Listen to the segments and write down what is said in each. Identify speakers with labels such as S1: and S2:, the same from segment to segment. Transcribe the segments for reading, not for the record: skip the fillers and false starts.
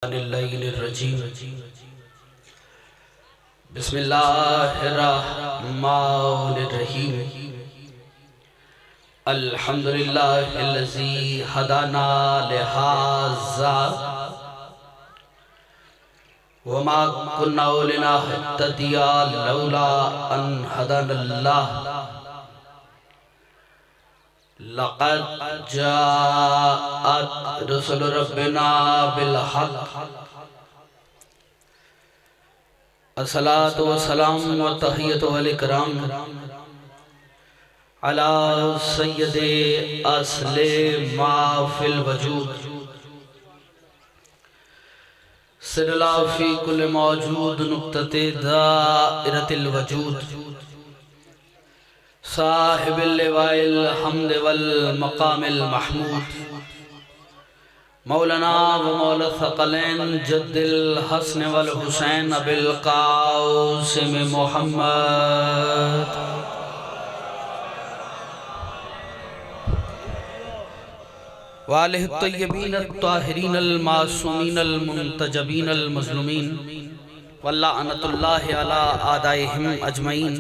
S1: अनिल्लाहिर्रजीम बिस्मिल्लाहिर्रहमानिर्रहीम अल्हम्दुलिल्लाहिल्लज़ी हदाना लिहाज़ा वमा कुन्ना लिनहतदिया लौला अन हदानल्लाह लक़द जाअत रुसुलु रब्बिना बिल हक़ अस्सलातु वस्सलामु व तहियतु वल इकराम अला सय्यदे अस्ले मा फिल वजूद सिरला फी कुल मौजूद नुक्तते दाइरतिल वजूद साहिबिल लिवाइल हम्द वल मकामिल महमूद मौलाना व मौला थक़लैन जद्दिल हसन वल हुसैन अबिल क़ासिम मोहम्मद वालिहि तय्यबीन अत्ताहिरीन अल मासूमीन अल मुंतजबीन अल मज़लूमीन वल्लअनतुल्लाहि अला आदाइहिम अजमईन।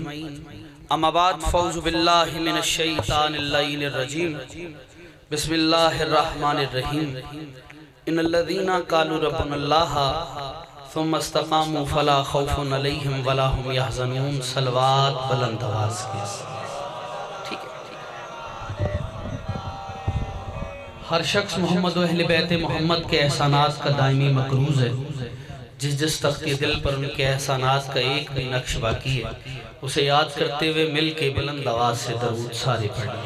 S1: अम्मा बाद फ़ौज़ु बिल्लाहि मिनश शैतानिर रजीम बिस्मिल्लाहिर्रहमानिर्रहीम इन्नल्लज़ीना क़ालू रब्बुनल्लाह सुम्मा इस्तक़ामू फ़ला ख़ौफ़ुन अलैहिम वला हुम यहज़नून। सलवात बुलंद आवाज़ के ठीक है। हर शख्स मोहम्मद व अहले बैत मोहम्मद के एहसानात का दायमी मक़रूज़ है। जिस जिस तख्ते दिल पर उनके एहसानात का एक भी नक्श बाकी है उसे याद करते हुए मिल के बुलंद आवाज़ से दरूद सारे पढ़ें।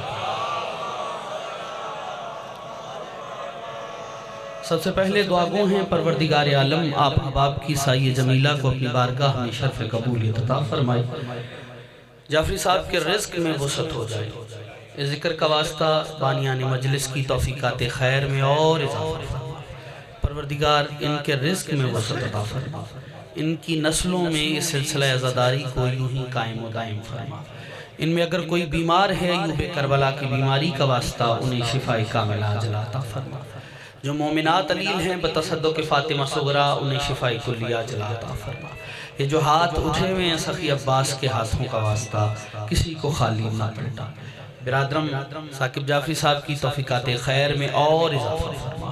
S1: सबसे पहले दुआगो हैं परवरदिगार आलम आप अहबाब की साई जमीला को अपनी बारगाह में शर्फ कबूलियत अता फरमाए। जाफरी साहब के रिज़्क़ में वसअत हो जाए। इस ज़िक्र का वास्ता बानियान मजलिस की तौफ़ीक़ात खैर में और इज़ाफ़ा फरमा। परवरदिगार इनके रिज़्क़ में वसअत अता फरमा। इनकी नस्लों में इस सिलसिला अज़ादारी को यूं ही कायम व दायम फरमा। इनमें अगर कोई बीमार है यूबे करबला की बीमारी का वास्ता उन्हें शिफ़ाए कामिला अजला अता फरमा। जो मोमिनात अलील हैं बतसद्दुक़ फ़ातिमा सुग़रा उन्हें शिफ़ाए कुल्लिया अजला अता फरमा। ये जो हाथ उठे हुए हैं सखी अब्बास के हाथों का वास्ता किसी को खाली ना पलटा। बिरादरम साकिब जाफ़री साहब की तौफ़ीक़ात खैर में और इज़ाफ़ा फरमा।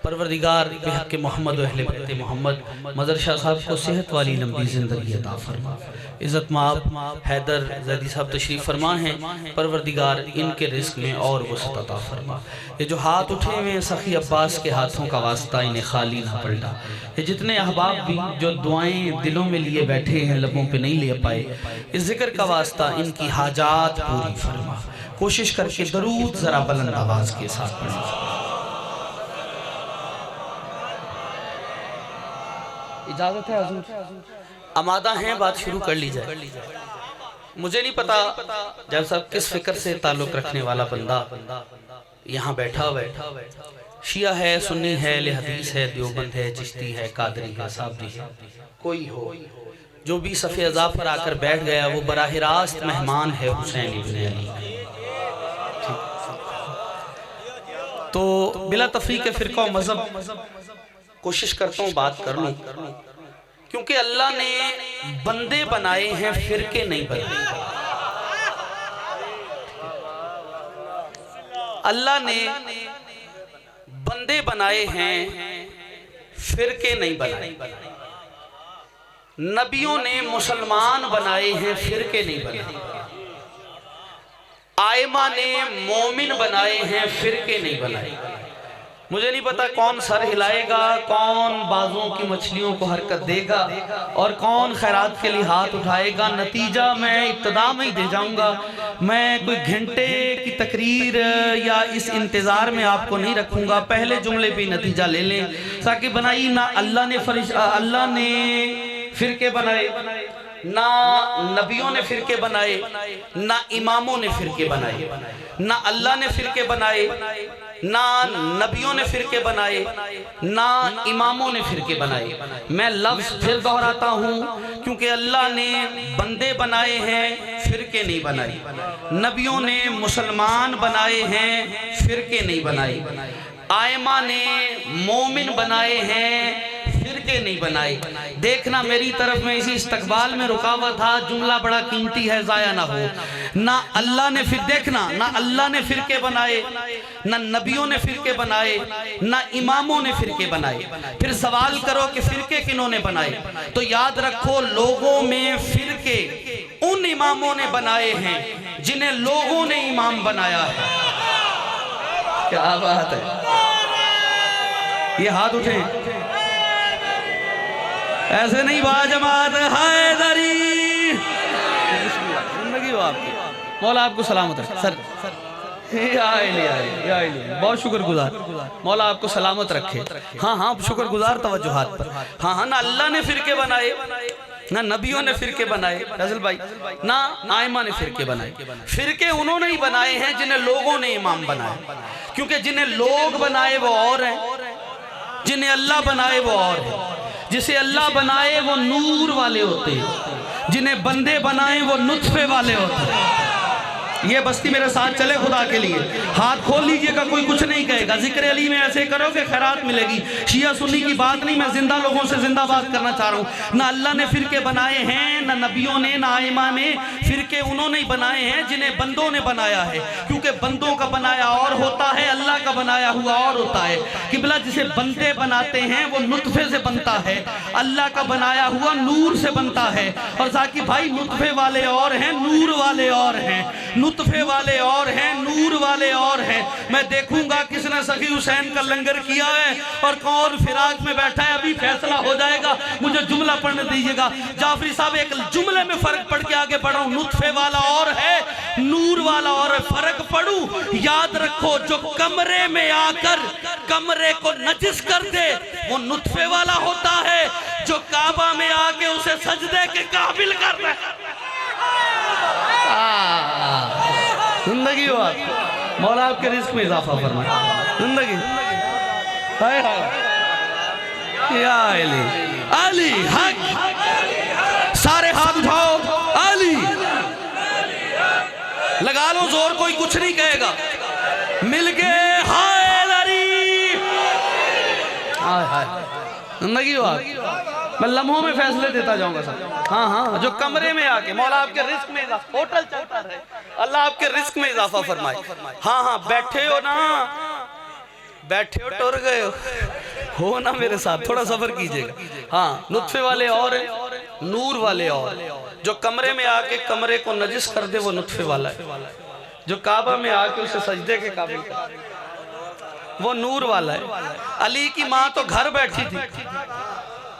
S1: परवरदिगार बेहक़ मोहम्मद व अहले बैत मोहम्मद मज़र शाह साहब को सेहत वाली लंबी ज़िंदगी अता फरमा। इज़्ज़त माब हैदर ज़ैदी साहब तशरीफ़ फरमा हैं। परवरदिगार इनके रिज़्क़ में और वसअत अता फरमा। ये जो हाथ उठे हुए हैं सखी अब्बास के हाथों का वास्ता इन्हें खाली ना पलटा। ये जितने अहबाब भी जो दुआएं दिलों में लिए बैठे हैं लबों पे नहीं ले पाए इस ज़िक्र का वास्ता इनकी हाजात पूरी फरमा। कोशिश करके दरूद ज़रा बुलंद आवाज़ के साथ पढ़ें। इजाजत है हुजूर? आमादा हैं, बात शुरू कर ली जाए। मुझे नहीं पता जब साहब किस फिक्र से ताल्लुक़ रखने वाला बंदा यहाँ बैठा हुआ है। शिया है, सुन्नी है, अहले हदीस है, देवबंद है, चिश्ती है, कादरी है, साबरी है, कोई हो जो भी सफ़े अज़ा पर आकर बैठ गया वो बराह रास्त मेहमान है हुसैन इब्न अली। तो बिला तफ़रीक़ फ़िरक़ा मज़हब कोशिश करता हूँ बात कर लूँ क्योंकि अल्लाह ने बंदे बनाए हैं फ़िरके नहीं बनाए। अल्लाह ने बंदे बनाए हैं फ़िरके नहीं बनाए। नबियों ने मुसलमान बनाए हैं फ़िरके नहीं बनाए। आयमा ने मोमिन बनाए हैं फ़िरके नहीं बनाए। मुझे नहीं पता कौन सर हिलाएगा, कौन बाजों की मछलियों को हरकत देगा और कौन खैरात के लिए हाथ उठाएगा। नतीजा मैं इब्तिदा में ही दे जाऊंगा। मैं कोई घंटे की तकरीर या इस इंतज़ार में आपको नहीं रखूंगा। पहले जुमले पे नतीजा ले लें ताकि बनाई ना अल्लाह ने फ़िरके बनाए, ना नबियों ने फ़िरके बनाए, ना इमामों ने फ़िरके बनाए, ना अल्लाह ने फ़िरके बनाए, ना नबियों ने फ़िरके बनाए, ना इमामों ने फ़िरके बनाए। मैं लफ्ज़ फिर दोहराता हूँ क्योंकि अल्लाह ने बंदे बनाए हैं, फ़िरके नहीं बनाए। नबियों ने मुसलमान बनाए हैं, फ़िरके नहीं बनाए। आयमा ने मोमिन बनाए हैं, बनाए। देखना मेरी तरफ में इसी इस्तकबाल में रुका हुआ था, जुमला बड़ा कीमती है, जाया ना हो। ना अल्लाह ने फिर देखना, ना अल्लाह ने फिरके बनाए, ना नबियों ने फिरके बनाए, ना इमामों ने फिरके बनाए। फिर सवाल करो कि फिरके किन्होंने बनाए, तो याद रखो लोगों में फिरके उन इमामों ने बनाए हैं जिन्हें लोगों ने इमाम बनाया है। क्या बात है, ये हाथ उठे ऐसे नहीं, बाजमात हैदरी जिंदगी हो आपकी, मौला आपको सलामत रखे। सर बहुत शुक्रगुजार, मौला आपको सलामत रखे। हाँ हाँ शुक्रगुजार तवज्जुहात पर। हाँ हाँ, ना अल्लाह ने फिरके बनाए, ना नबियों ने फिरके बनाए फैसल भाई, ना आइमा ने फिरके बनाए। फिरके उन्होंने ही बनाए हैं जिन्हें लोगों ने इमाम बनाए, क्योंकि जिन्हें लोग बनाए वो और हैं, जिन्हें अल्लाह बनाए वो और है। जिसे अल्लाह बनाए वो नूर वाले होते हैं, जिन्हें बंदे बनाए वो नुत्फे वाले होते हैं। ये बस्ती मेरे साथ चले खुदा के लिए, हाथ खोल लीजिएगा, कोई कुछ नहीं कहेगा। जिक्र अली में ऐसे करोगे खैरात मिलेगी। शिया सुन्नी की बात नहीं, मैं जिंदा लोगों से जिंदा बात करना चाह रहा हूँ। ना अल्लाह ने फिरके बनाए हैं, ना नबियों ने, ना आइमा ने। फिरके उन्होंने ही बनाए हैं जिन्हें बंदों ने बनाया है, क्योंकि बंदों का बनाया और होता है, अल्लाह का बनाया हुआ और होता है। किबला जिसे बंदे बनाते हैं वो नुत्फे से बनता है, अल्लाह का बनाया हुआ नूर से बनता है। और जाकी भाई नुत्फे वाले और हैं, नूर वाले और हैं, नुत्फे वाले और हैं, नूर वाले और हैं। मैं देखूंगा किसने सखी हुसैन का लंगर किया है और कौन फिराक में बैठा है, अभी फैसला हो जाएगा। मुझे जुमला पढ़ने दीजिएगा। जाफरी साहब एक जुमले में फर्क पढ़ के आगे बढ़ा हूं। नुत्फे वाला और है, नूर वाला और है। फर्क पढ़ू, याद रखो, जो कमरे में आकर कमरे को नजिस कर दे वो नुत्फे वाला होता है, जो काबा में आके उसे सजदे के काबिल कर दे। जिंदगी हो आप, मौला आपके रिस्क में इजाफा फरमाए। जिंदगी हाय हाय या अली, अली हक, सारे हाथ उठाओ, अली लगा लो जोर, कोई कुछ नहीं कहेगा। मिलके हैदरी, हाय हाय, जिंदगी हो आप। मैं लम्हों में फैसले देता जाऊंगा सर। हाँ हाँ, जो कमरे में आके मौला आपके रिस्क में इजाफा, होटल चलता रहे, अल्लाह आपके रिस्क में इजाफा फरमाए। हाँ हाँ, बैठे हो ना, बैठे हो टुर गए हो ना मेरे साथ, थोड़ा सफर कीजिएगा। हाँ, नुत्फे वाले और हैं, नूर वाले और। जो कमरे में आके कमरे को नजिस कर दे वो नुत्फे वाला है, जो काबा में आके उसे सजदे के काबिल कर वो नूर वाला है। अली की माँ तो घर बैठी थी,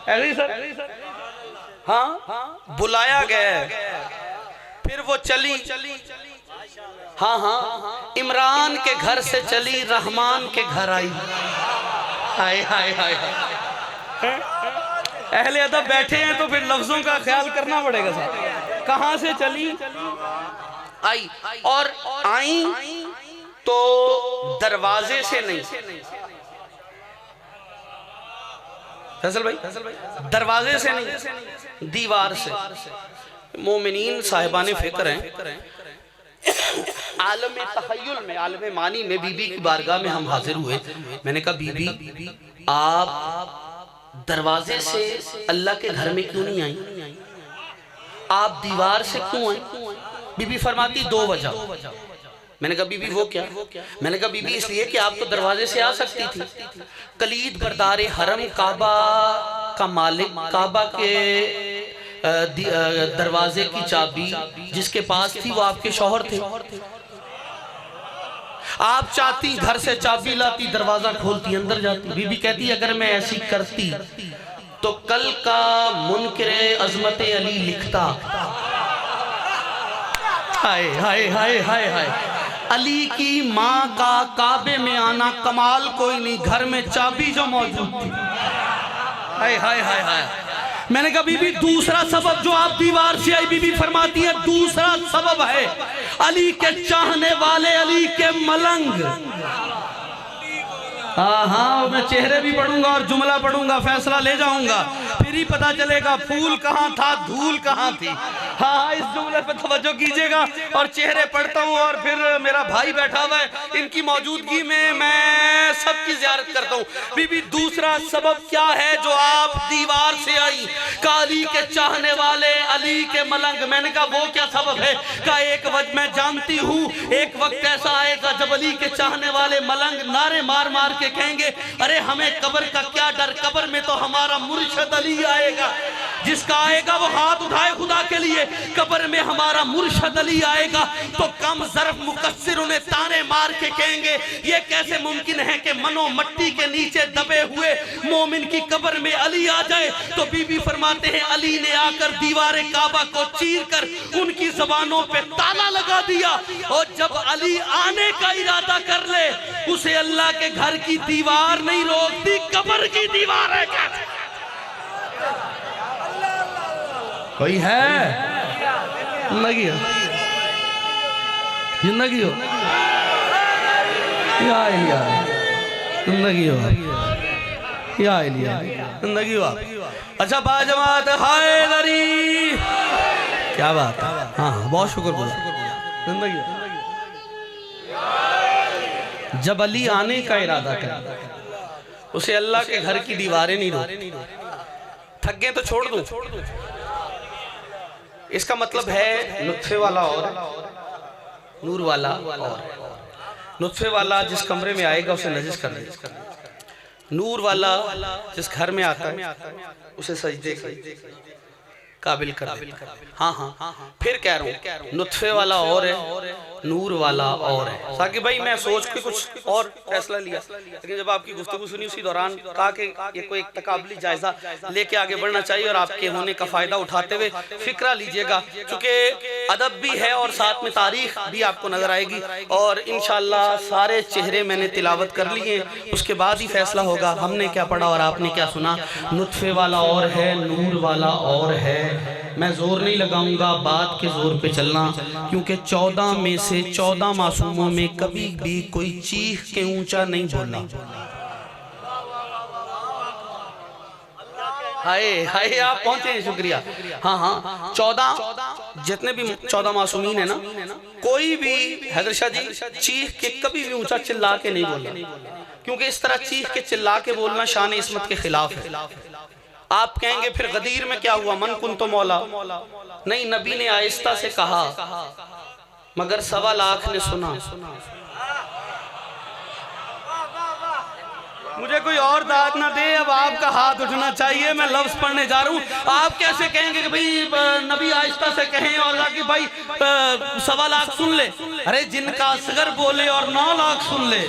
S1: ऐसे सर, हाँ बुलाया गया, फिर वो चली। हाँ हाँ, इमरान के घर से चली, रहमान के घर आई। हाय हाय हाय, अहले अदब बैठे हैं तो फिर लफ्जों का ख्याल करना पड़ेगा साहब। कहाँ से चली, आई, और आई तो दरवाजे से नहीं फैसल भाई, दरवाजे से नहीं, दीवार से। मोमिनीन साहिबाने फिक्र हैं, आलम तखय्युल में, आलम मानी में बीबी की बारगाह में हम हाजिर हुए। मैंने कहा बीबी आप दरवाजे से अल्लाह के घर में क्यों नहीं आई, आप दीवार से क्यों आई? बीबी फरमाती दो वजह। मैंने कहा बीबी वो क्या? मैंने कहा बीबी इसलिए कि आप तो दरवाजे से आ सकती थी। कलीद बरदारे हरम, काबा का मालिक, काबा के दरवाजे की चाबी जिसके पास थी वो आपके शौहर थे। आप चाहती घर से चाबी लाती, दरवाजा खोलती, अंदर जाती। बीबी कहती अगर मैं ऐसी करती तो कल का मुनकिर अजमत अली लिखता। हाय हाय हाय हाय हाय, अली की माँ का काबे में आना कमाल कोई नहीं, घर में चाबी जो मौजूद थी। हाय हाय हाय हाय। मैंने कहा बीबी दूसरा सबब जो आप दीवार से आई, बीबी फरमाती है दूसरा सबब है अली के चाहने वाले, अली के मलंग। हाँ हाँ, मैं चेहरे भी पढ़ूंगा और जुमला पढ़ूंगा, फैसला ले जाऊंगा, फिर ही पता चलेगा फूल कहाँ था, धूल कहाँ थी। हाँ, इस जुमले पे तवज्जो कीजिएगा। और चेहरे पढ़ता हूँ और फिर मेरा भाई बैठा हुआ है, इनकी मौजूदगी में मैं सबकी ज़ियारत करता हूँ। बीबी दूसरा सबब क्या है जो आप दीवार से आई। अली के चाहने वाले, अली के मलंग। मैंने कहा वो क्या सबब है? का एक वक्त मैं जानती हूँ, एक वक्त ऐसा आएगा जब अली के चाहने वाले मलंग नारे मार मार के कहेंगे, अरे हमें कब्र का क्या डर, कब्र में तो हमारा मुर्शद अली आएगा। जिसका आएगा वो हाथ उठाए खुदा के लिए। कब्र में हमारा मुर्शद अली आएगा। तो कम ज़र्फ मुकस्सिर उन्हें ताने मार के कहेंगे, ये कैसे मुमकिन है कि मनो मट्टी के नीचे दबे हुए मोमिन की कब्र में अली आ जाए। तो बीबी फरमाते हैं, अली ने आकर दीवारे काबा को चीर कर उनकी जबानों पे ताला लगा दिया। और जब अली आने का इरादा कर ले, उसे अल्लाह के घर की दीवार नहीं रोकती, कब्र की दीवार है। क्या कोई है? जिंदगी हो, जिंदगी हो, जिंदगी हो, जिंदगी हो। अच्छा बाजमात हैदरी, क्या बात है। हाँ बहुत शुक्र गुजार। जिंदगी हो। जब अली आने का इरादा करे, उसे अल्लाह के घर की दीवारें नहीं रोकती। थक गए तो छोड़ दो। इसका मतलब है नुत्फे वाला और नूर वाला और। नुत्फे वाला जिस कमरे में आएगा उसे नजिस कर देगा। नूर वाला जिस घर में आता है उसे सजदे के काबिल कर देता। हाँ फिर कह रहा हूँ, नुत्फे वाला और है, नूर वाला और है। ताकि भाई मैं सोच के कुछ और फैसला लिया, लेकिन जब आपकी गुफ्तगू सुनी उसी दौरान कहा कि ये कोई एक तकाबली जायजा लेके आगे बढ़ना चाहिए और आपके होने का फायदा उठाते हुए फिक्रा लीजिएगा, क्योंकि अदब भी है और साथ में तारीख भी आपको नजर आएगी। और इंशाअल्लाह सारे चेहरे मैंने तिलावत कर लिए, उसके बाद ही फैसला होगा हमने क्या पढ़ा और आपने क्या सुना। नुत्फे वाला और है, नूर वाला और है। मैं जोर नहीं लगाऊंगा, बात के जोर पे चलना, क्योंकि 14 में से 14 मासूमों में कभी भी कोई चीख के ऊंचा नहीं बोला। हाय हाय आप पहुंचे, शुक्रिया। हाँ 14 जितने भी 14 मासूमीन है ना, कोई भी हैदर शाह जी चीख के कभी भी ऊंचा चिल्ला के नहीं बोला, क्योंकि इस तरह चीख के चिल्ला के बोलना शान इस्मत के खिलाफ है। आप कहेंगे फिर गदीर में क्या हुआ, मन कुन तो मौला। नहीं, नबी ने आहिस्ता से कहा, मगर 1.25 लाख ने सुना। मुझे कोई और दाद ना दे, अब आपका हाथ उठना चाहिए। मैं लफ्ज पढ़ने जा रहा हूँ। आप कैसे कहेंगे कि भाई नबी आहिस्ता से कहें और कि भाई 1.25 लाख सुन ले। अरे जिनका असगर बोले और 9 लाख सुन ले,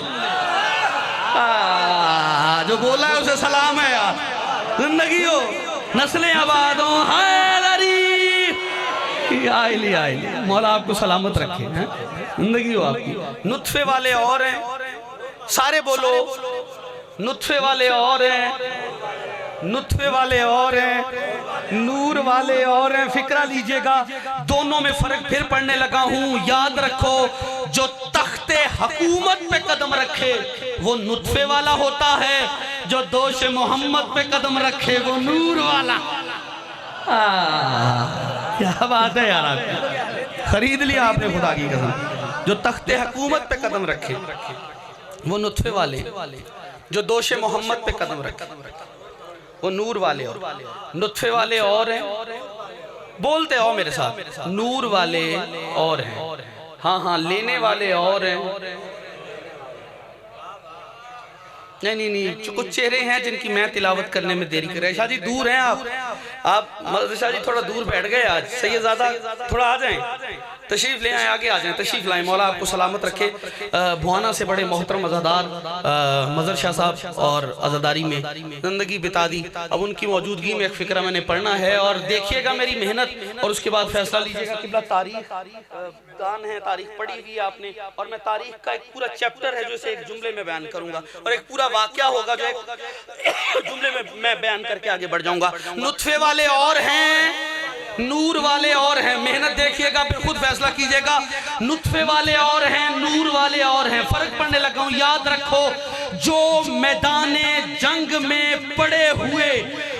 S1: जो बोला है उसे सलाम है यार। जिंदगी हो, नस्लें आबाद हो, आइली मौला आपको सलामत रखे। जिंदगी हो आपकी। नुत्फे वाले और हैं, सारे बोलो नुत्फे वाले और हैं, नुत्फे वाले और हैं, नूर वाले और हैं। फिक्रा लीजिएगा, दोनों में फर्क फिर पढ़ने लगा हूं। याद रखो, जो तख्ते हुकूमत पे कदम रखे वो नुत्फे वाला होता है, जो दोष मोहम्मद पे कदम रखे वो नूर वाला। क्या बात है यार, आपकी खरीद लिया आपने खुदा की कसम। जो तख्ते हुकूमत पे कदम रखे वो नुत्फे वाले, जो दोष मोहम्मद पे कदम रखे वो नूर वाले। और नुत्फे वाले और हैं, बोलते हो मेरे साथ, नूर वाले और हैं। हाँ लेने वाले और हैं। नहीं, कुछ चेहरे हैं जिनकी मैं तिलावत करने में देरी कर रहा है। शाह जी दूर हैं आप शाह जी थोड़ा दूर बैठ गए आज। सैयदादा थोड़ा आ जाएं, तशरीफ ले आए, आगे आ जाएं, तशरीफ लाएं। मौला आपको सलामत रखे। भुआना से बड़े मोहतरम अज़ादार मज़र शाह साहब और अज़ादारी में ज़िंदगी बिता दी। अब उनकी मौजूदगी में एक फ़िक्रा मैंने पढ़ना है और देखिएगा मेरी मेहनत, और उसके बाद फैसला लीजिएगा। किबला तारीख दान है, तारीख पढ़ी हुई आपने, और मैं तारीख का एक पूरा चैप्टर है जो इसे एक जुमले में बयान करूंगा, और एक पूरा वाक़या होगा जो एक जुमले में मैं बयान करके आगे बढ़ जाऊंगा। नुत्फे वाले और हैं, नूर वाले और हैं। मेहनत देखिएगा, फिर खुद फैसला कीजिएगा। नुत्फे वाले और हैं, नूर वाले और हैं। फर्क पढ़ने लगा हूं। याद रखो, जो मैदाने जंग में पड़े हुए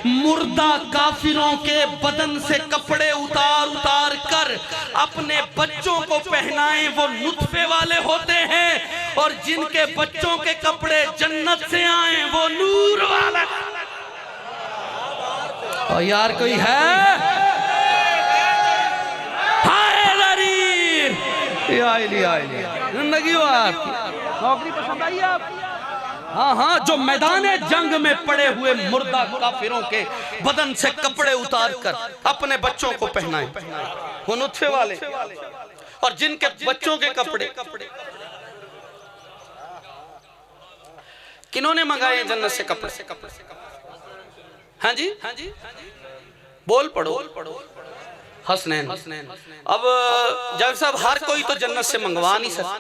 S1: मुर्दा काफिरों के बदन से कपड़े उतार उतार कर अपने बच्चों को पहनाएं वो नुत्फे वाले होते हैं, और जिनके बच्चों के कपड़े जन्नत से आए वो नूर वाला। और यार कोई है? जिंदगी हो आपकी, नौकरी पसंद आई आप? हाँ हाँ, जो मैदान जंग में पड़े हुए मुर्दा काफिरों के बदन से कपड़े उतार कर अपने बच्चों को पहनाए, वो नुत्फे वाले। और जिनके बच्चों के कपड़े किन्होंने मंगाए जन्नत से कपड़े? हाँ जी, बोल पढ़ो। हसनैन। अब जब साहब हर कोई तो जन्नत से मंगवा नहीं सकता,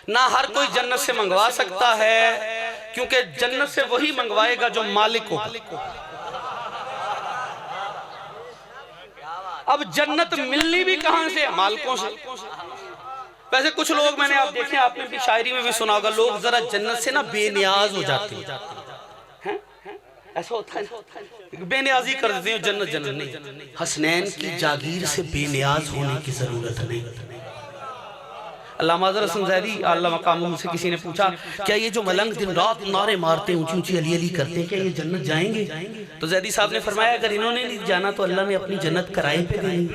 S1: ना हर कोई जन्नत से मंगवा सकता है, क्योंकि जन्नत से वही मंगवाएगा जो मालिक हो। अब जन्नत मिलनी भी कहां से? मालिकों से। वैसे कुछ लोग, मैंने आप देखे, आपने भी शायरी में भी सुना होगा, लोग जरा जन्नत से ना बेनियाज हो जाते हैं। ऐसा होता है, बेनियाजी कर देते हैं, जन्नत जन्नत नहीं। हसनैन की जागीर से बेनियाज होने की जरूरत नहीं। अल्लामा हसन ज़ैदी अल्लाह मकामुहू से किसी ने पूछा, क्या ये जो मलंग दिन रात नारे मारते हैं, ऊंची ऊंची अली अली करते हैं, क्या ये जन्नत जाएंगे? तो ज़ैदी साहब ने फरमाया, अगर इन्होंने नहीं जाना तो अल्लाह ने अपनी जन्नत किराए पे दी।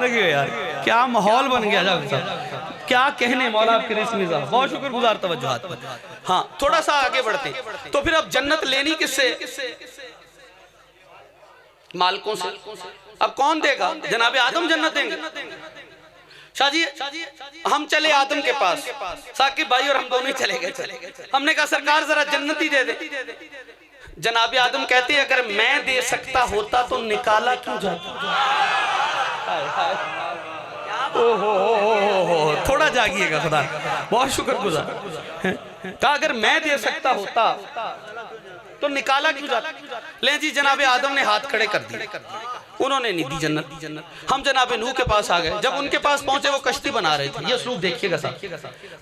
S1: यार क्या माहौल बन गया जावेद साहब, क्या कहने मौला आपके रिज़्क़ साहब, बहुत शुक्रगुजार तवज्जुहात। हाँ, थोड़ा सा आगे बढ़ते। तो फिर अब जन्नत लेनी किससे? मालिकों से। अब कौन देगा? जनाबे आदम जन्नत देंगे। शाहजी हम चले आदम के पास, साकिब भाई और हम दोनों ही चले गए। हमने कहा सरकार जरा जन्नत ही दे दे। जनाबे आदम कहते हैं, अगर मैं दे सकता होता तो निकाला क्यों जाता? ओहो, थोड़ा जागिएगा खुदा, बहुत शुक्रगुजार। कहा अगर मैं दे सकता होता तो निकाला क्यों जाता? ले जी, जनाबे आदम ने हाथ खड़े कर दिए, उन्होंने नहीं दी जन्नत। हम जनाबे नूह के पास आ गए। जब उनके पास पहुंचे, वो कश्ती बना रहे थे। ये उसलूब देखिएगा साहब,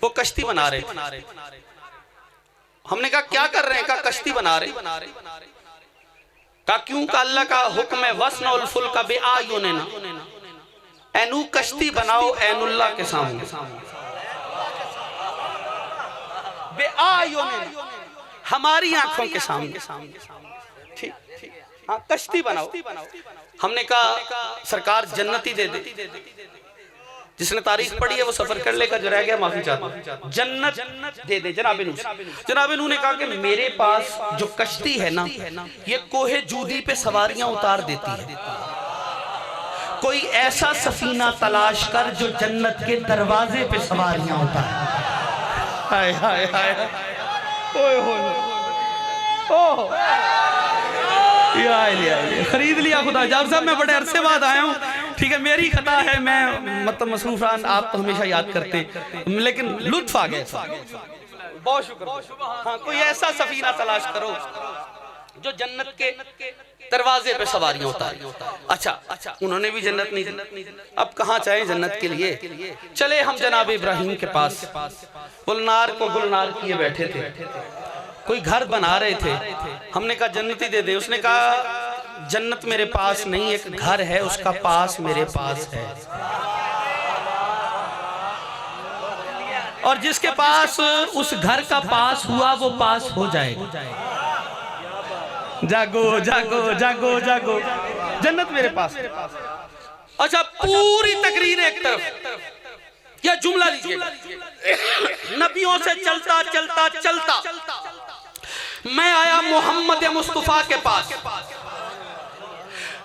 S1: वो कश्ती बना रहे थे। हमने कहा क्या कर रहे हैं? कहा कश्ती बना रहे। कहा क्यों? का अल्लाह का हुक्म है, वस्नउल फुल्का बिआयुनिना, एनू कश्ती बनाओ ऐनुल्लाह के सामने। बिआयुनिना, हमारी आंखों के सामने। ठीक, हाँ, कश्ती बनाओ। हमने कहा सरकार जन्नत ही दे दे। जिसने तारीख पढ़ी है वो सफर कर लेगा, जो रह गया माफी चाहता। जन्नत दे दे। जनाबे नूह ने कहा कि मेरे पास जो कश्ती है ना, ये कोहे जूदी पे सवारियां उतार देती है। कोई ऐसा सफीना तलाश कर जो जन्नत के दरवाजे पे सवारियां उतारे। हाय हाय हाय, खरीद लिया खुदा। जाब साहब मैं बड़े अरसे बाद आया हूँ, ठीक है, मेरी खता है, मैं मतलब मसरूफान, आप तो हमेशा याद करते हैं, लेकिन लुत्फ आ गया। बहुत शुक्र। हाँ, कोई ऐसा सफीना तलाश करो जो जन्नत के दरवाजे पे सवारियां उतारे। अच्छा, उन्होंने भी जन्नत नहीं दी। अब कहाँ चाहे जन्नत के लिए? चले हम जनाब इब्राहिम के पास। गुलनार को गुलनार किए बैठे थे, कोई घर बना रहे थे। हमने कहा जन्नत ही दे दे। उसने कहा जन्नत मेरे पास नहीं, एक घर है, उसका पास मेरे पास है, और जिसके पास उस घर का पास हुआ वो पास हो जाएगा। जागो जागो जागो जागो, जन्नत मेरे पास। अच्छा, पूरी तकरीर एक तरफ, यह जुमला लीजिएगा, नबियों से चलता चलता चलता मैं आया मोहम्मद मुस्तफा के पास।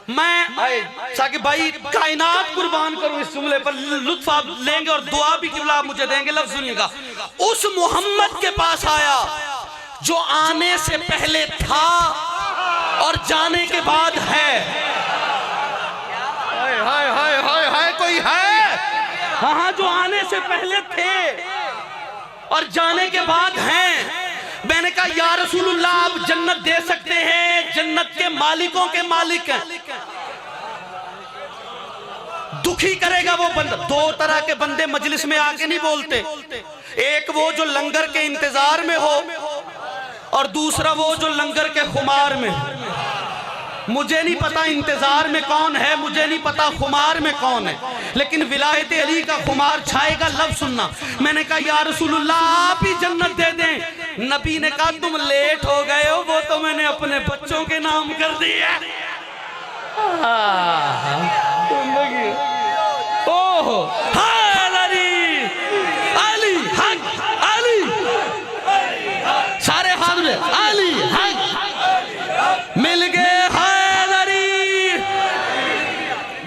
S1: मैं आए साकिब भाई, कायनात कुर्बान करूं इस जुमले पर, लुत्फ आप लेंगे और दुआ भी किबला आप मुझे देंगे। लफ्ज सुनिएगा, उस मोहम्मद के पास आया जो आने से पहले था और जाने के बाद है। हाय हाय हाय हाय हाय, कोई है? हाँ हाँ, जो आने से पहले थे और जाने के बाद हैं। मैंने कहा या रसूलुल्लाह, आप जन्नत दे सकते हैं, जन्नत के मालिकों के मालिक हैं। दुखी करेगा वो बंदा। दो तरह के बंदे मजलिस में आके नहीं बोलते, एक वो जो लंगर के इंतजार में हो और दूसरा वो जो लंगर के खुमार में। मुझे नहीं पता इंतजार में कौन है, मुझे नहीं पता खुमार में कौन है, लेकिन विलायत अली का खुमार छाएगा। लफ्ज़ सुनना, मैंने कहा या रसूलुल्लाह आप ही जन्नत दे दें। नबी ने कहा तुम लेट हो गए हो, वो तो मैंने अपने बच्चों के नाम कर दिया। ओहो अली अली हक अली, सारे हाथ में अली हक, मिल गए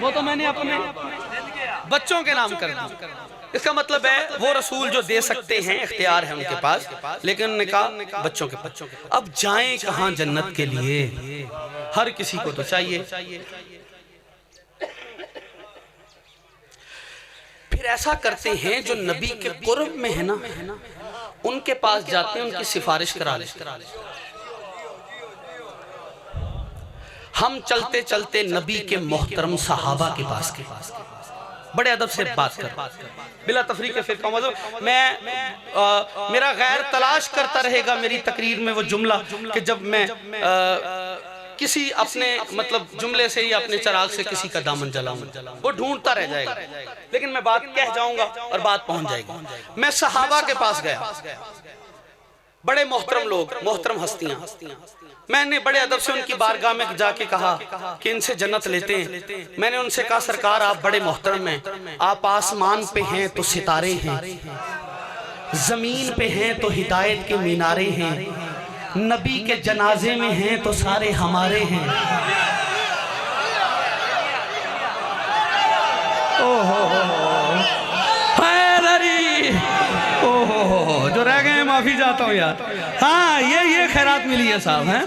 S1: वो तो मैंने अपने बच्चों के नाम कर दिया। इसका मतलब है वो रसूल जो दे सकते हैं, इख्तियार है उनके पास, लेकिन उन्होंने कहा बच्चों के। अब जाएं कहां जन्नत के लिए, हर किसी को तो चाहिए। फिर ऐसा करते हैं जो नबी के कुर्ब में है ना, उनके पास जाते हैं, उनकी सिफारिश करा लेते हैं। हम चलते चलते नबी के मोहतरम सहाबा के पास बड़े अदब से बात कर, बिला तफरीक के। फिर कहूँ मैं मेरा गैर तलाश करता रहेगा मेरी तकरीर में वो जुमला कि जब मैं किसी अपने मतलब जुमले से ही अपने चिराग से किसी का दामन जलाऊं, वो ढूंढता रह जाएगा, लेकिन मैं बात कह जाऊंगा और बात पहुंच जाएगी। मैं सहाबा के पास गया, बड़े मोहतरम लोग, मोहतरम हस्तियां। मैंने बड़े अदब से उनकी बारगाह में जाके कहा कि इनसे जन्नत लेते हैं। मैंने उनसे कहा सरकार आप बड़े मोहतरम हैं, आप आसमान पे हैं तो सितारे हैं, जमीन पे हैं तो हिदायत के मीनारे हैं, नबी के जनाजे में हैं तो सारे हमारे हैं। ओहो जो रह गए माफी चाहता हूँ यार। हाँ ये खैरात मिली है साहब हैं।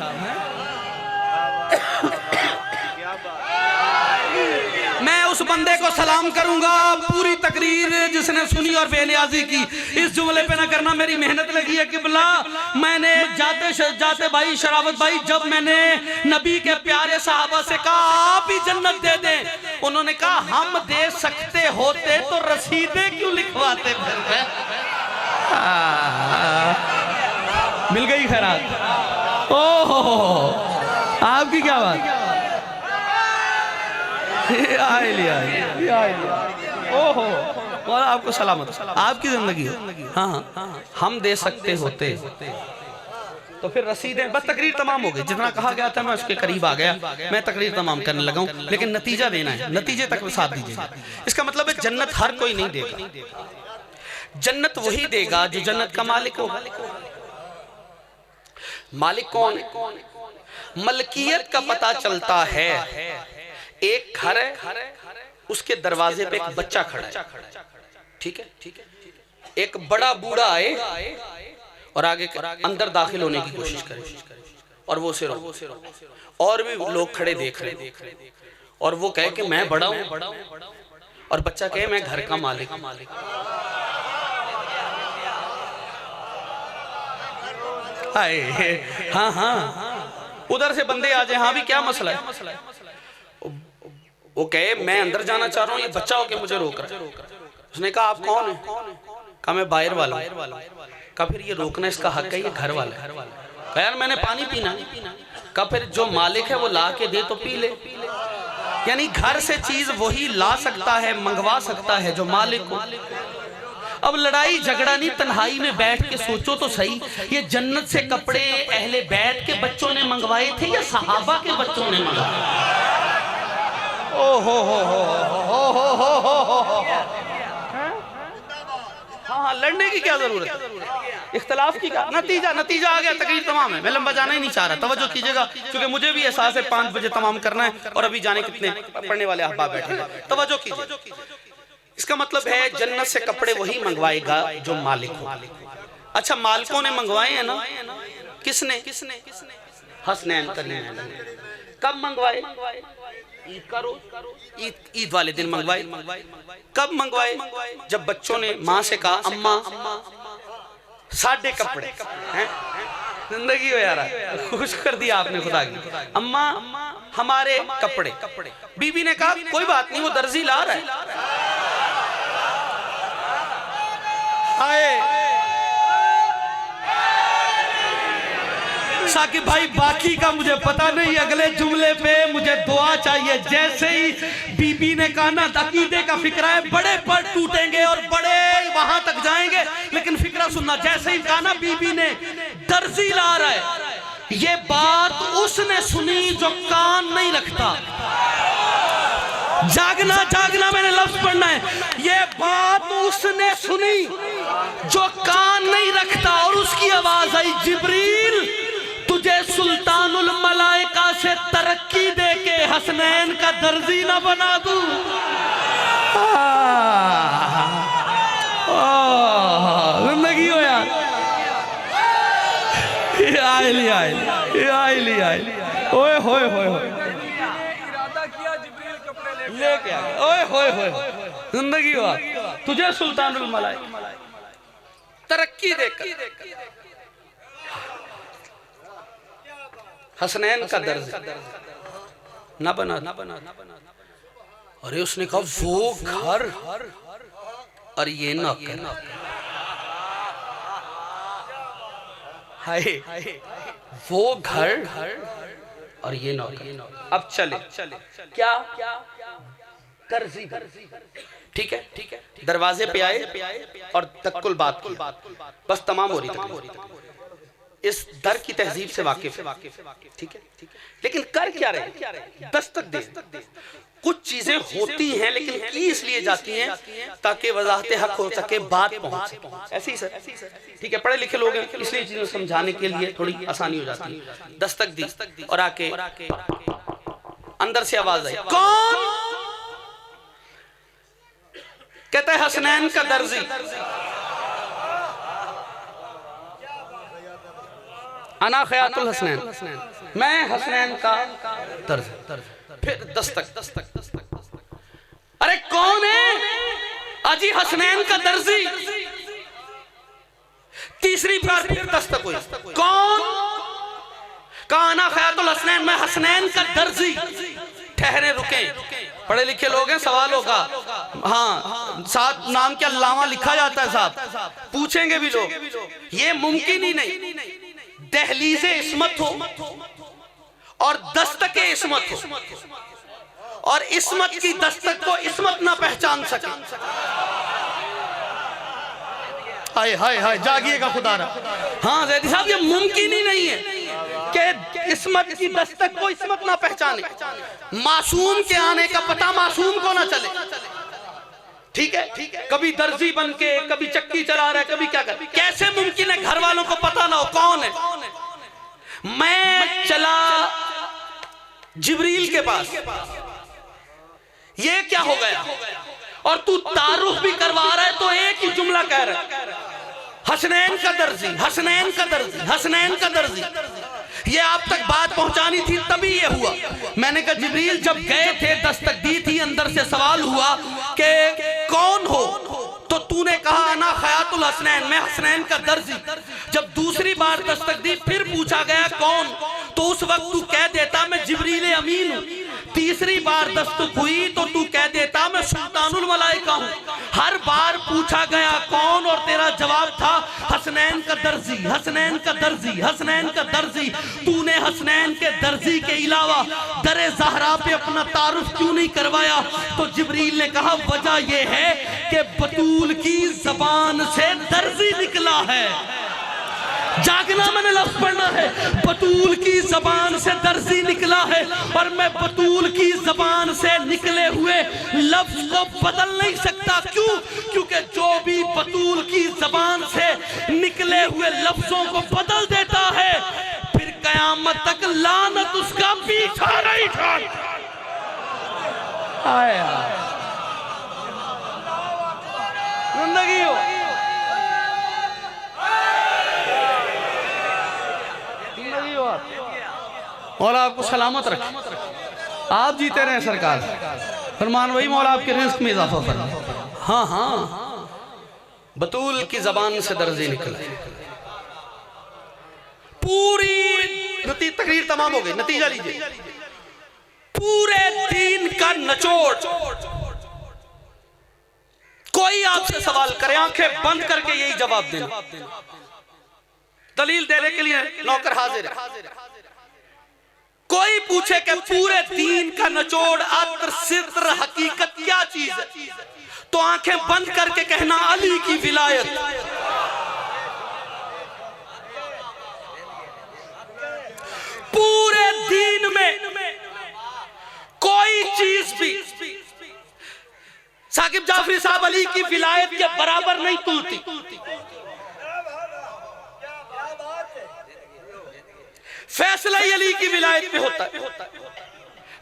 S1: मैं उस बंदे को सलाम करूंगा, पूरी तकरीर जिसने सुनी और बेनियाजी की। इस जुमले पे ना करना, मेरी मेहनत लगी है किबला। मैंने जाते भाई शरावत भाई, जब मैंने नबी के प्यारे साहबा से कहा आप ही जन्नत दे दें, उन्होंने कहा हम दे सकते होते तो रसीदे क्यों लिखवाते। मिल गई खैरात। ओहो आपकी क्या बात। ओहो और आपको सलामत, आपकी जिंदगी हो। हाँ हम दे सकते होते तो फिर रसीदें। बस तकरीर तमाम हो गई, जितना कहा गया था मैं उसके करीब आ गया। मैं तकरीर तमाम करने लगा हूं, लेकिन नतीजा देना है, नतीजे तक साथ दीजिएगा। इसका मतलब है जन्नत हर कोई नहीं देगा, जन्नत वही देगा जो जन्नत का मालिक होगा। मालिक कौन है? मलकियत का पता चलता है, एक घर है, उसके दरवाजे पे एक बच्चा खड़ा है, ठीक है, एक बड़ा बूढ़ा आए और आगे अंदर दाखिल होने की कोशिश करे और वो से और भी लोग खड़े देख रहे, और वो कहे कि मैं बड़ा हूं, और बच्चा कहे मैं घर का मालिक। हाँ उधर से बंदे आ जाए, हाँ भी क्या मसला है। वो कहे मैं अंदर जाना चाह रहा हूँ, ये बच्चा होके मुझे रोक रहा है। उसने कहा आप कौन है? कहा मैं बाहर वाला। कहा फिर ये रोकना इसका हक है, ये घर वाला है। कहा यार मैंने पानी पीना। कहा फिर जो मालिक है वो ला के दे तो पी ले। यानी घर से चीज वही ला सकता है, मंगवा सकता है जो मालिक हो। अब लड़ाई झगड़ा नहीं, तन्हाई में बैठ के सोचो तो सही, ये जन्नत से कपड़े अहले बैत के बच्चों ने मंगवाए थे या सहाबा के बच्चों ने मंगवाए? ओहो हाँ लड़ने की क्या जरूरत है, इख्तलाफ की क्या। नतीजा आ गया, तकरीर तमाम है। मैं लंबा जाना ही नहीं चाह रहा, तवज्जो कीजिएगा, क्योंकि मुझे भी एहसास है 5 बजे तमाम करना है और अभी जाने कितने पढ़ने वाले अहबाब बैठे हैं। तवज्जो कीजिए, इसका मतलब है जन्नत से कपड़े वही मंगवाएगा जो मालिक हो। अच्छा मालिकों ने मंगवाए हैं ना, किसने? हसनैन तरीन। कब मंगवाए? ईद का रोज, ईद वाले दिन मंगवाए। कब मंगवाए? जब बच्चों ने माँ से कहा अम्मा साढ़े कपड़े हैं। जिंदगी हो यार, खुश कर दिया आपने खुदा की। अम्मा हमारे कपड़े। बीबी ने कहा कोई बात नहीं, वो दर्जी ला रहा है। साकिब भाई बाकी का मुझे पता नहीं, अगले जुमले पे मुझे दुआ चाहिए। जैसे ही बीबी ने कहा ना अकीदे का फिक्रा है, बड़े पर टूटेंगे और बड़े वहां तक जाएंगे, लेकिन फिक्रा सुनना। जैसे ही कहा ना बीबी ने दर्जी ला रहा है, ये बात उसने सुनी जो कान नहीं रखता। जागना जागना मैंने लफ्ज पढ़ना है। ये बात उसने सुनी जो कान नहीं रखता, और उसकी आवाज आई, जिब्रील तुझे सुल्तानुल मलाइका से तरक्की देके हसनैन का दर्जी ना बना दूं। जिंदगी हो यार, आयली ओए होए होए
S2: इरादा किया जिब्रील कपड़े
S1: लेके आ गए, ओए होए होए जिंदगी हो तुझे सुल्तानुल मलाइका तरक्की देकर हसनैन का दर्जा ना बना। अरे उसने कहा वो घर और ये नौकर, हाय वो घर और ये नौकर। अब चले क्या दर्जी, ठीक है। दरवाजे पे आए और तक्कुल बात की, बस तमाम हो रही। इस दर की तहजीब से वाकिफ, ठीक है। लेकिन कर क्या रहे, दस्तक दे। कुछ चीजें होती हैं लेकिन की इसलिए जाती हैं ताकि वजाहत हक हो सके, बात पहुंचे। ऐसे ही सर, ठीक है। पढ़े लिखे लोग हैं इसलिए चीजें समझाने के लिए थोड़ी आसानी हो जाती है। दस्तक दी और आके अंदर से आवाज आई, कौन? कहता है हसनैन का दर्जी। अना खयातुल हसनैन, मैं हसनैन का दर्जी। फिर दस्तक, अरे कौन है? अजी हसनैन का दर्जी। तीसरी बार फिर दस्तक हुई, कौन? कहा अना खयातुल हसनैन, मैं हसनैन का दर्जी। ठहरे, रुके। पढ़े लिखे लोग हैं, सवाल होगा। हाँ, साथ नाम क्या लावा लिखा जाता है साहब, पूछेंगे भी लोग। ये मुमकिन ही नहीं, दहलीज़े इस्मत हो और दस्तक इस्मत हो, और इस्मत की दस्तक को इस्मत ना पहचान सके। हाय हाय हाय, जागिएगा खुदारा। हाँ जैदी साहब, ये मुमकिन ही नहीं है कि इस्मत की दस्तक को इस्मत ना पहचाने। मासूम के आने का पता मासूम को ना चले, ठीक है। कभी दर्जी बन के, कभी चक्की चला रहा है, कभी क्या कर। कैसे मुमकिन है घर वालों को पता ना हो कौन है? मैं चला जिब्रील के पास, ये क्या हो गया? और तू तारुफ भी करवा रहा है तो एक ही जुमला कह रहा है, हसनैन का दर्जी, हसनैन का दर्जी, हसनैन का दर्जी। ये आप तक बात पहुंचानी थी तभी ये हुआ। मैंने कहा जिब्रील जब गए थे, दस्तक दी थी, अंदर से सवाल हुआ कि कौन हो, तो तूने कहा अना खयातुल हसनैन, मैं हसनैन का दर्जी। जब दूसरी बार दस्तक दी, फिर पूछा गया कौन, तो उस वक्त तू कह देता मैं जिब्रील अमीन हूं। तीसरी बार दस्तक हुई तो तू कह देता मैं सुल्तानुल मलाइका हूं। हर बार पूछा गया कौन, और तेरा जवाब था हसनैन का दर्जी, हसनैन का दर्जी, हसनैन का दर्जी। तूने हसनैन के दर्जी के अलावा दरे ज़हरा पे अपना तारुफ क्यों नहीं करवाया? तो जिब्रील ने कहा वजह यह है कि बतूल की जबान से दर्जी निकला है। जागना मैंने लफ्ज पढ़ना है, बतूल की जबान से दर्जी निकला है, और मैं बतूल की जबान से निकले हुए लफ्ज को बदल नहीं सकता। क्यों? क्योंकि जो भी बतूल की जबान से निकले हुए लफ्जों को बदल देता है, फिर कयामत तक लानत उसका पीछा नहीं छोड़ता। जिंदगी हो, मौला आपको सलामत रखे, आप जीते रहे सरकार। फरमान वही मौला आपके रिस्क में इजाफा फरमाए। हाँ हाँ, बतूल की जबान से दर्जी निकला। पूरी तकरीर तमाम हो गई, नतीजा लीजिए। पूरे दीन का निचोड़, कोई आपसे सवाल करे आंखें बंद करके यही जवाब देना, दलील देने के लिए नौकर हाजिर है। कोई पूछे कि पूरे दीन का निचोड़ अत्र सिद्र हकीकत क्या चीज है, तो आंखें बंद करके कहना अली की विलायत। पूरे दीन में कोई चीज भी साकिब जाफरी साहब अली की विलायत के बराबर नहीं तुलती। फैसला ही अली की विलायत पे होता है,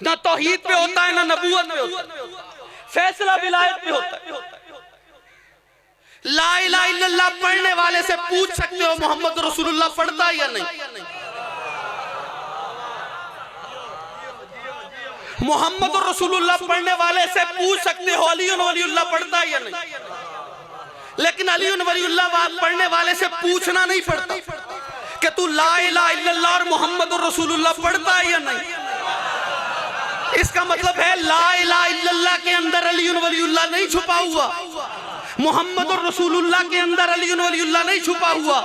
S1: ना तौहीद पे होता है ना नबूवत पे होता है, फैसला विलायत पे होता है। ला इलाहा इल्लल्लाह पढ़ने वाले से पूछ सकते हो मोहम्मद रसूलुल्लाह पढ़ता है या नहीं। मोहम्मद रसूलुल्लाह पढ़ने वाले से पूछ सकते हो अली वलीउल्लाह पढ़ता है या नहीं। लेकिन अली वलीउल्लाह पढ़ने वाले से पूछना नहीं पड़ता कि तू ला इलाहा इल्लल्लाह और मोहम्मद रसूलुल्लाह पढ़ता है या नहीं। इसका मतलब है ला इलाहा इल्लल्लाह के अंदर अली वलीउल्लाह नहीं छुपा हुआ, मोहम्मद रसूलुल्लाह के अंदर अली वलीउल्लाह नहीं छुपा हुआ,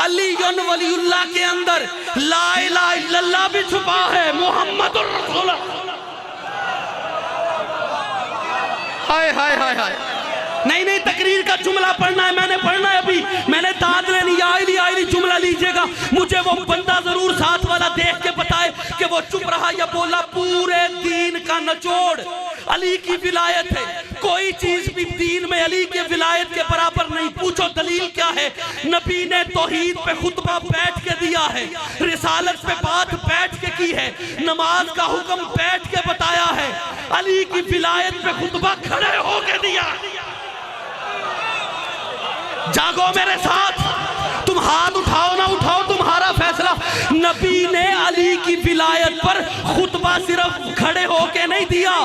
S1: अली वलीउल्लाह के अंदर ला इलाहा इल्लल्लाह भी छुपा है, मोहम्मद रसूलुल्लाह। हाय हाय हाय हाय। नहीं तकरीर का जुमला पढ़ना है, मैंने पढ़ना है अभी, मैंने दाद लेनी आईली जुमला लीजिएगा। मुझे वो बंदा जरूर साथ वाला देख के बताए कि वो चुप रहा या बोला। पूरे दीन का निचोड़ अली की विलायत है, कोई चीज भी दीन में अली की विलायत के बराबर नहीं। पूछो दलील क्या है? नबी ने तौहीद पे खुतबा बैठ के दिया है, रिसालत पे बात बैठ के की है, नमाज का हुक्म बैठ के बताया है, अली की विलायत पे खुतबा खड़े होके दिया। जागो मेरे साथ, तुम हाथ उठाओ ना उठाओ तुम्हारा फैसला। नबी ने अली की विलायत पर खुतबा सिर्फ खड़े होके नहीं दिया,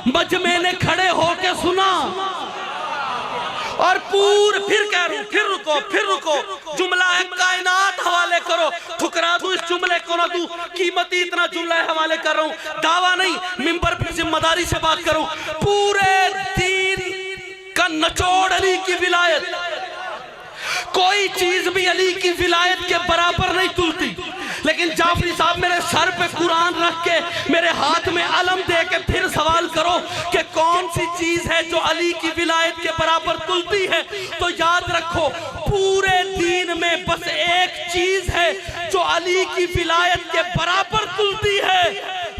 S1: मजमे ने खड़े होके सुना। और फिर कह रहा हूं, फिर रुको, जुमला है कायनात हवाले करो, ठुकरा दूं इस जुमले को ना दूं, कीमती इतना जुमला है हवाले कर रहा हूं, दावा नहीं, मिंबर पर जिम्मेदारी से बात करूं। पूरे दीन का निचोड़ अली की विलायत, कोई चीज भी अली की विलायत के बराबर नहीं तुलती। लेकिन जाफरी साहब मेरे सर पे कुरान रख के, मेरे हाथ में अलम दे के फिर सवाल करो कि कौन सी चीज है जो अली की विलायत के बराबर तुलती है, तो याद रखो पूरे दीन में बस एक चीज है जो अली की विलायत के बराबर तुलती है,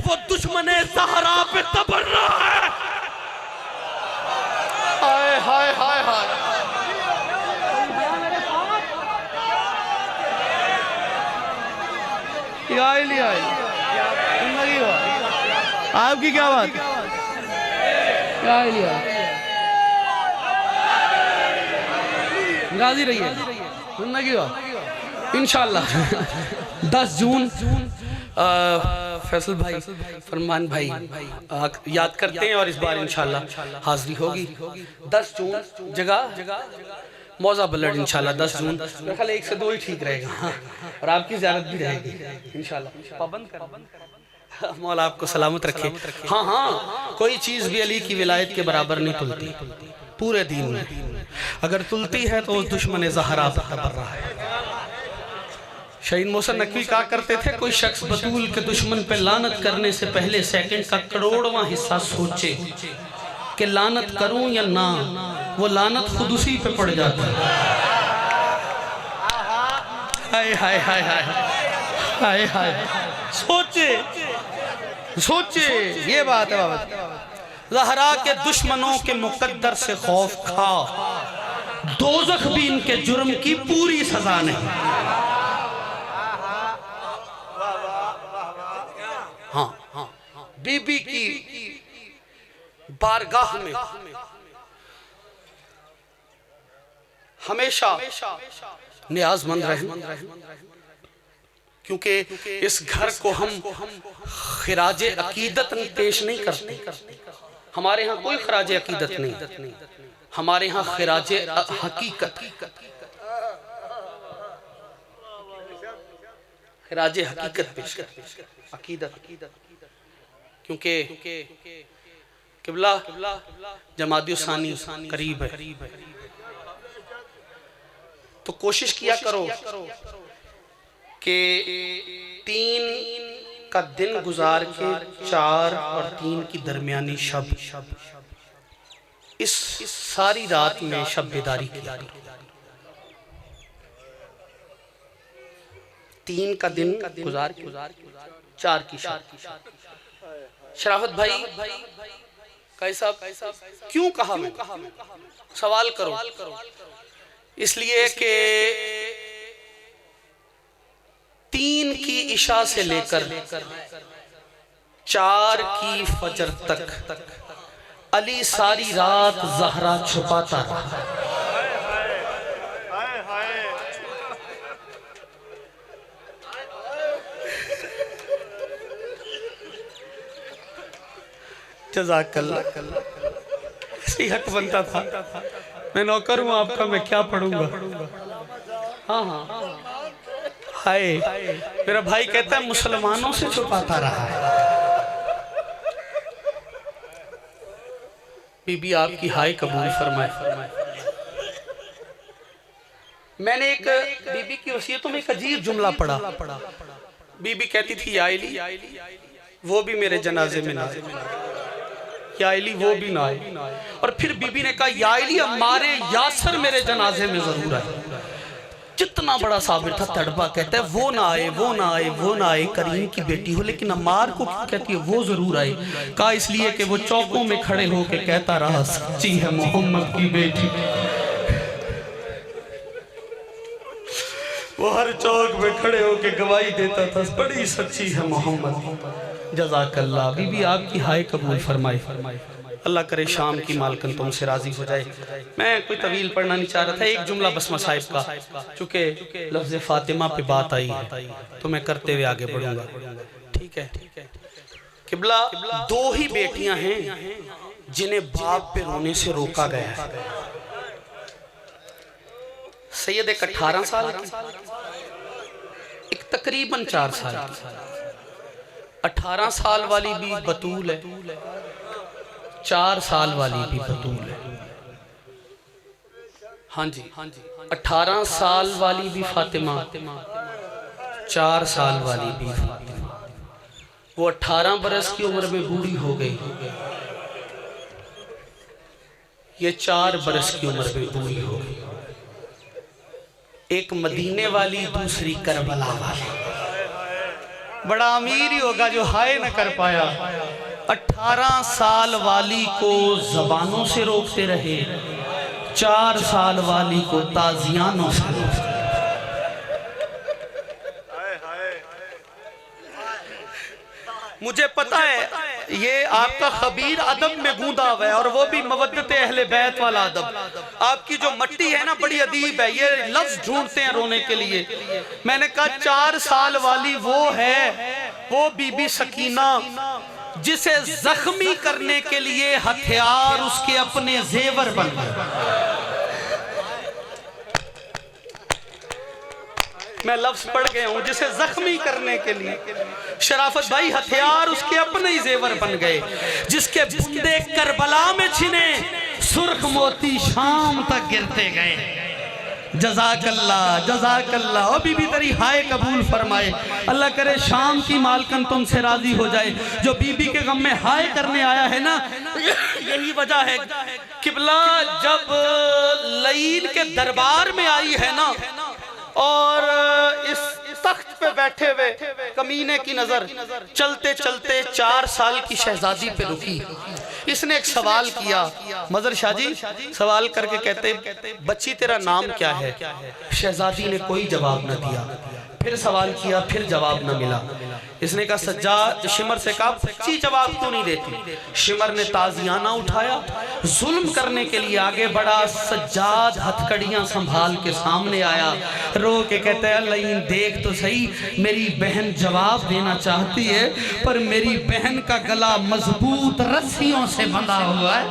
S1: वो दुश्मने ज़हरा पे तबर्रा है। हाय हाय हाय हाय। आपकी क्या बात? गाजी रही है इंशाल्लाह। 10 जून फैसल भाई, फरमान भाई याद करते हैं और इस बार इंशाल्लाह हाजिरी होगी। 10 जून जगह मौजा बल्लड़ इंशाल्लाह 10 जून, मेरे ख्याल 1 से 2 ही ठीक रहेगा। और आपकी ज़ियारत भी रहेगी इंशाल्लाह। पाबंद कर, मौला आपको सलामत रखे। हाँ, कोई चीज़ भी अली की विलायत के बराबर नहीं तुलती पूरे दीन में। अगर तुलती है तो उस दुश्मन ज़हरा पर तबर्रा है। शहीद मोहसिन नकवी कहा करते थे, कोई शख्स बतूल के दुश्मन पे लानत करने से पहले सेकंड का करोड़वां हिस्सा सोचे कि लानत करूं या ना, वो लानत खुद उसी पे पड़ जाता है। हाय हाय हाय हाय हाय हाय। सोचे ये बात है बाबा। ज़हरा के दुश्मनों के मुकद्दर से खौफ खा, दोज़ख भी इनके जुर्म की पूरी सजा नहीं। हाँ, बीबी की बारगाह में हमेशा नियाज़मंद रहें, क्योंकि इस घर को हम खिराजे अकीदत पेश नहीं करते। हमारे यहाँ कोई खिराजे अकीदत नहीं, हमारे यहाँ खिराजे हकीकत, खिराजे हकीकत पेश करते, अकीदत। क्योंकि किबला जमादियुस्सानी करीब है, तो कोशिश किया करो कि 3 का दिन गुजार के 4 और 3 की दरमियानी शब, इस सारी रात में शब बेदारी किया करो। 3 का दिन गुजार के 4 की शब। शराफत भाई कैसा क्यों कहा मैं? सवाल करो। इसलिए कि 3 की इशा से लेकर 4 की फजर तक अली सारी रात ज़हरा छुपाता रहा। जज़ाकल्लाह। ऐसी हक बनता था, मैं नौकर हूँ आपका, मैं क्या पढ़ूंगा। हाँ हाँ हाय, मेरा भाई कहता है मुसलमानों से छुपाता रहा है। बीबी आपकी हाय कबूल फरमाए। मैंने एक बीबी की वसीयतों में एक अजीब जुमला पढ़ा। बीबी कहती थी या अली वो भी मेरे जनाजे में ना, या अली वो भी ना आए। और फिर बीबी ने कहा या अली हमारे यासर मेरे जनाजे में जरूर आए। जितना बड़ा साबिर था तड़पा, कहता है वो ना आए, वो ना आए, वो ना आए, करीम की बेटी हो, लेकिन अम्मार को क्यों कहती है वो जरूर आए? कहा इसलिए कि वो चौकों में खड़े होके कहता रहा सच्ची है मोहम्मद की बेटी। वो हर चौक में खड़े होके गवाही देता था बड़ी सच्ची है मोहम्मद। जज़ाकल्लाह। बीबी आपकी हाय कबूल फरमाए। अल्लाह करे शाम की मालकन तुमसे राजी हो जाए। मैं कोई तवील पढ़ना नहीं चाह रहा था, एक जुमला बस मसाइब का, चूँकि लफ्ज़ फातिमा पे बात आई है तो मैं करते हुए आगे बढ़ूंगा। ठीक है किबला, 2 ही बेटियां हैं जिन्हें बाप पे रोने से रोका गया है। सैयद एक 18 साल की, एक तकरीबन 4 साल की। 18 साल वाली भी बतूल है, 4 साल वाली भी बतूल है। हाँ जी, 18 साल वाली भी फातिमा, 4 साल वाली भी फातिमा। वो 18 बरस की उम्र में बूढ़ी हो गई, ये 4 बरस की उम्र में बूढ़ी हो गई। एक मदीने वाली, दूसरी करबला वाली। बड़ा अमीर ही होगा जो हाय न कर पाया। 18 साल वाली को जबानों से रोकते रहे, 4 साल वाली को ताजियानों से रोकते रहे। मुझे पता है ये आपका खबीर अदब में गूंदा हुआ है, और वो भी मवद्दत अहले बैत वाला अदब। आपकी जो मट्टी है ना बड़ी अदीब है, ये लफ्ज ढूंढते हैं रोने के लिए। मैंने कहा 4 साल वाली वो है, वो बीबी सकीना जिसे जख्मी करने के लिए हथियार उसके अपने जेवर बन गए। मैं लफ्ज पढ़ गया हूं, जिसे जख्मी करने के लिए शराफत भाई हथियार उसके अपने ही जेवर बन गए। जिसके बुंदे करबला में छिने, सुर्ख मोती शाम तक गिरते गए। जज़ाकल्लाह जज़ाकल्लाह। और बीबी तेरी हाय कबूल फरमाए। अल्लाह करे शाम की मालकन तुमसे राजी हो जाए। जो बीबी के गम में हाय करने आया है ना, यही वजह है किबला जब लईन के दरबार में आई है ना, और इस तख्त पे बैठे हुए कमीने की नजर चलते चलते 4 साल की शहजादी पे रुकी। इसने एक सवाल किया, मजर शाह जी सवाल करके कहते बच्ची तेरा नाम क्या है? शहजादी ने कोई जवाब न दिया। फिर सवाल किया, फिर जवाब न मिला। इसने कहा सज्जाद, शिमर से कहा सच्ची जवाब क्यों नहीं देती? शिमर ने ताजियाना उठाया, जुल्म करने के लिए आगे बढ़ा। सज्जाद हथकड़ियां संभाल के सामने आया, रो के कहते हैं अल्लाह देख तो सही, मेरी बहन जवाब देना चाहती है पर मेरी बहन का गला मजबूत रस्सियों से बंधा हुआ है।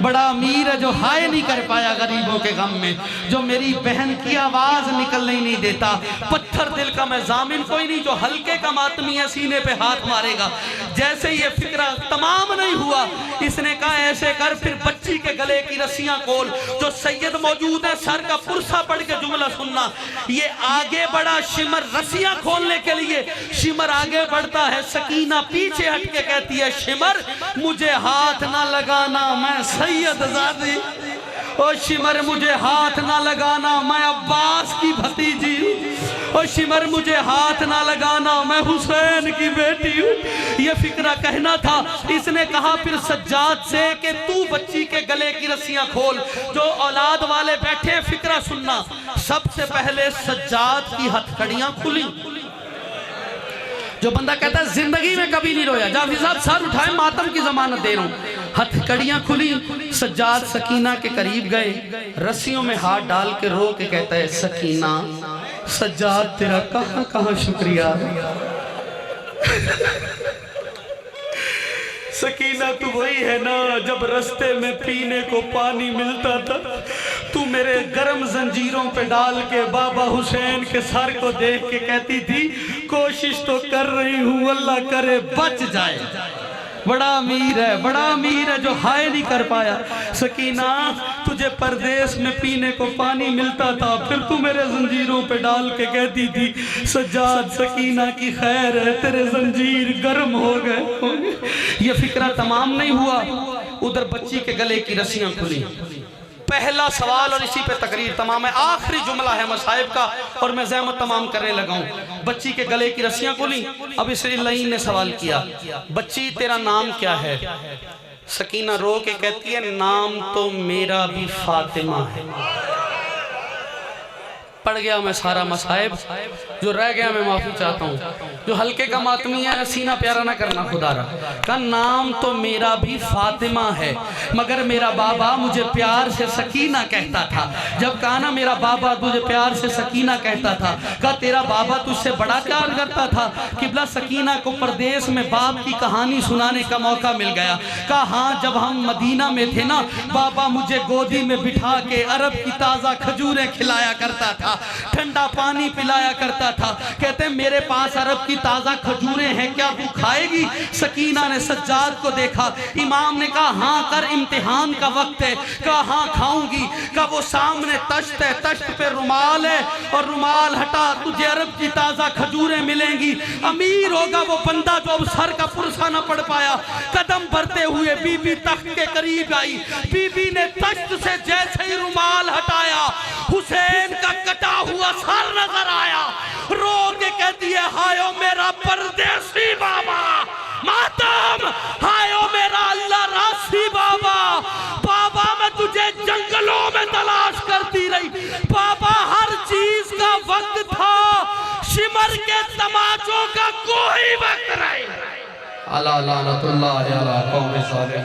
S1: बड़ा अमीर है जो हाय नहीं कर पाया गरीबों के गम में, जो मेरी बहन की आवाज निकलने ही नहीं देता। पत्थर दिल का मैं जामिन कोई नहीं, जो हल्के का मातमी है सीने पे हाथ मारेगा। जैसे ये फिक्रा तमाम नहीं हुआ, इसने कहा ऐसे कर, फिर बच्ची के गले की रस्सियां खोल। जो सैयद मौजूद है सर का पुरसा पढ़ के जुमला सुनना। ये आगे बढ़ा शिमर रस्सियां खोलने के लिए, शिमर आगे बढ़ता है, सकीना पीछे हट के कहती है शिमर मुझे हाथ ना लगाना, मैं सैयद ज़ादी। ओ शिमर मुझे हाथ ना लगाना, मैं अब्बास की भतीजी हूँ। ओ शिमर मुझे हाथ ना लगाना, मैं हुसैन की बेटी हूँ। ये फिक्रा कहना था। इसने कहा फिर सज्जाद से कि तू बच्ची के गले की रस्सियां खोल। जो औलाद वाले बैठे फिक्रा सुनना। सबसे पहले सज्जाद की हथकड़ियां खुली। जो बंदा कहता है जिंदगी में कभी नहीं रोया, जाफरी साहब सर उठाए, मातम की जमानत दे रहा हूं। हथकड़ियां खुली, सज्जाद सकीना के करीब गए, रस्सियों में हाथ डाल के रो के कहता है सकीना, सज्जाद तेरा कहां कहां शुक्रिया। सकीना तू वही है ना जब रास्ते में पीने को पानी मिलता था, तू मेरे गर्म जंजीरों पे डाल के बाबा हुसैन के सर को देख के कहती थी कोशिश तो कर रही हूँ, अल्लाह करे बच जाए। बड़ा अमीर है, बड़ा अमीर है जो हाय नहीं कर पाया। सकीना तुझे परदेश में पीने को पानी मिलता था, फिर तू मेरे जंजीरों पे डाल के कहती थी सज्जाद सकीना की खैर है, तेरे जंजीर गर्म हो गए। ये फिक्रा तमाम नहीं हुआ, उधर बच्ची के गले की रस्सियां खुली। पहला सवाल और इसी पे तकरीर तमाम है, आखिरी जुमला है मसाइब का और मैं ज़हमत तमाम करने लगा हूँ। बच्ची के गले की रस्सियां खुली। अब इस लईन ने सवाल किया बच्ची तेरा नाम क्या है? सकीना रो के कहती है नाम तो मेरा भी फातिमा है। पढ़ गया मैं सारा मसाइब, जो रह गया मैं माफी चाहता हूँ। जो हल्के का मातमी है सीना प्यारा ना करना खुदा रहा। का नाम तो मेरा भी फातिमा है, मगर मेरा बाबा मुझे प्यार से सकीना कहता था। जब कहा ना मेरा बाबा तुझे प्यार से सकीना कहता था, का तेरा बाबा तुझसे बड़ा प्यार करता था। किबला सकीना को परदेश में बाप की कहानी सुनाने का मौका मिल गया। कहा हाँ, जब हम मदीना में थे ना, बाबा मुझे गोदी में बिठा के अरब की ताज़ा खजूरें खिलाया करता था, ठंडा पानी पिलाया करता था। कहते मेरे पास अरब की ताज़ा खजूरें हैं, क्या तू खाएगी? सकीना ने सज्जाद को देखा। इमाम ने कहा हाँ कर, इम्तिहान का वक्त है। कहा हाँ खाऊंगी। कहा वो सामने तश्त है, तश्त पे रुमाल है और रुमाल हटा, तुझे अरब की ताज़ा खजूरें मिलेंगी। अमीर होगा वो बंदा जो अब सर का पुरसा न पड़ पाया। कदम भरते हुए बीबी तख्त के करीब आई। बीबी ने तश्त से जैसे ही रुमाल हटाया, हुसैन का कटा हुआ सर नजर आया। रो के कहती है हायो मेरा परदेसी बाबा, मातम हायो मेरा अल्लाह रासी बाबा। बाबा मैं तुझे जंगलों में तलाश करती रही, बाबा हर चीज का वक्त था, शिमर के तमाचों का कोई वक्त नहीं। अला लानतुल्लाह अला कौम सालिह।